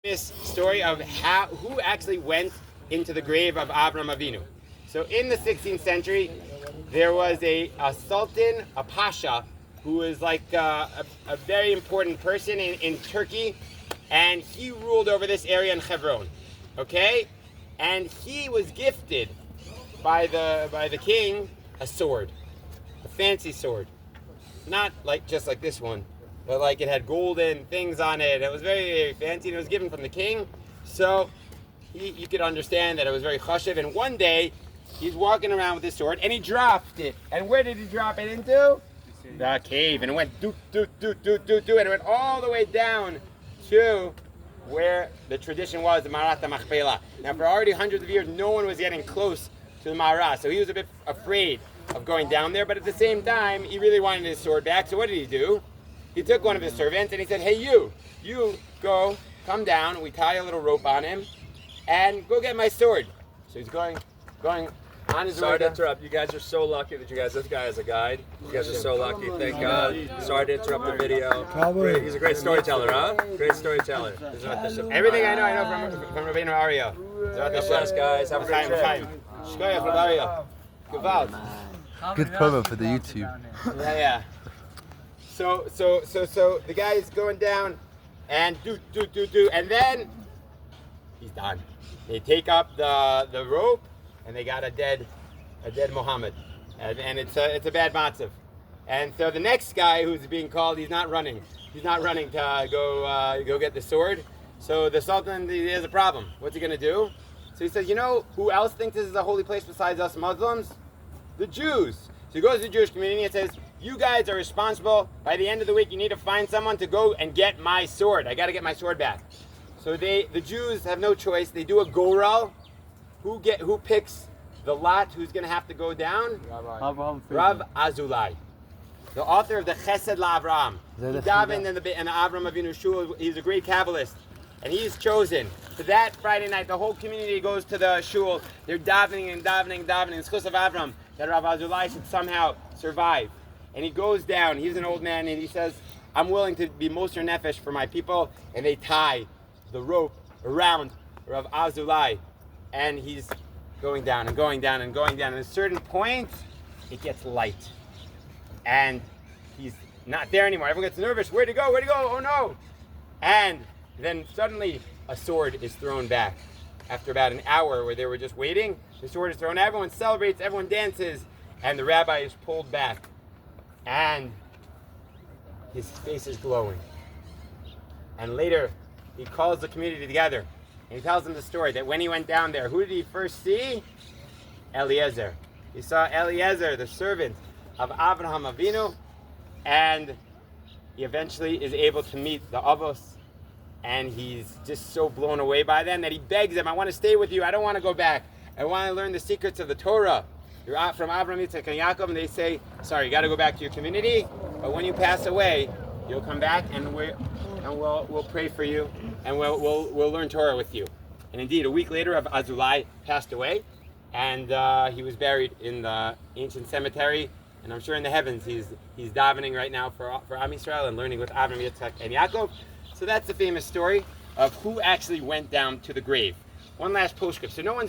This story of who actually went into the grave of Avram Avinu. So in the 16th century, there was a sultan, a pasha, who was like a very important person in Turkey, and he ruled over this area in Hebron. Okay, and he was gifted by the king a sword, a fancy sword, not like just like this one, but like it had golden things on it. It was very, very fancy, and it was given from the king. So you could understand that it was very chashiv. And one day, he's walking around with his sword, and he dropped it. And where did he drop it into? The cave. And it went doot, doot, doot, doot, doot, doot, and it went all the way down to where the tradition was, the mearah Machpelah. Now, for already hundreds of years, no one was getting close to the mearah, so he was a bit afraid of going down there. But at the same time, he really wanted his sword back. So what did he do? He took one of his servants and he said, "Hey, you go, come down. We tie a little rope on him, and go get my sword." So he's going on his way. Sorry to interrupt. You guys are so lucky that this guy is a guide. You guys are so lucky. Thank God. Sorry to interrupt the video. Great. He's a great storyteller, huh? Great storyteller. Everything I know from Rabbeinu Ariel. God bless, guys. Have a great trip. Good promo for the YouTube. Yeah. So the guy is going down, and do, and then he's done. They take up the rope, and they got a dead Muhammad, and it's a bad matzav. And so the next guy who's being called, he's not running to go get the sword. So the sultan, he has a problem. What's he gonna do? So he says, you know who else thinks this is a holy place besides us Muslims? The Jews. So he goes to the Jewish community and says, you guys are responsible. By the end of the week, you need to find someone to go and get my sword. I got to get my sword back. So the Jews have no choice. They do a goral. Who picks the lot? Who's going to have to go down? Rav Azulai, the author of the Chesed LaAvraham. He davened in the Avram Avinu shul. He's a great Kabbalist, and he's chosen. So that Friday night, the whole community goes to the shul. They're davening. It's Chus of Avram that Rav Azulai should somehow survive. And he goes down. He's an old man, and he says, "I'm willing to be Moser Nefesh for my people." And they tie the rope around Rav Azulai, and he's going down. And at a certain point, it gets light, and he's not there anymore. Everyone gets nervous. Where'd he go? Oh no! And then suddenly, a sword is thrown back. After about an hour where they were just waiting, the sword is thrown. Everyone celebrates. Everyone dances, and the rabbi is pulled back. And his face is glowing. And later, he calls the community together, and he tells them the story that when he went down there, who did he first see? Eliezer. He saw Eliezer, the servant of Avraham Avinu, and he eventually is able to meet the Avos, and he's just so blown away by them that he begs them, "I want to stay with you. I don't want to go back. I want to learn the secrets of the Torah. You're out from Avram, Yitzchak, and Yaakov," and they say, "Sorry, you got to go back to your community. But when you pass away, you'll come back, and we'll pray for you, and we'll learn Torah with you." And indeed, a week later, Azulai passed away, and he was buried in the ancient cemetery. And I'm sure in the heavens, he's davening right now for Am Yisrael and learning with Avram, Yitzchak, and Yaakov. So that's the famous story of who actually went down to the grave. One last postscript. So no one's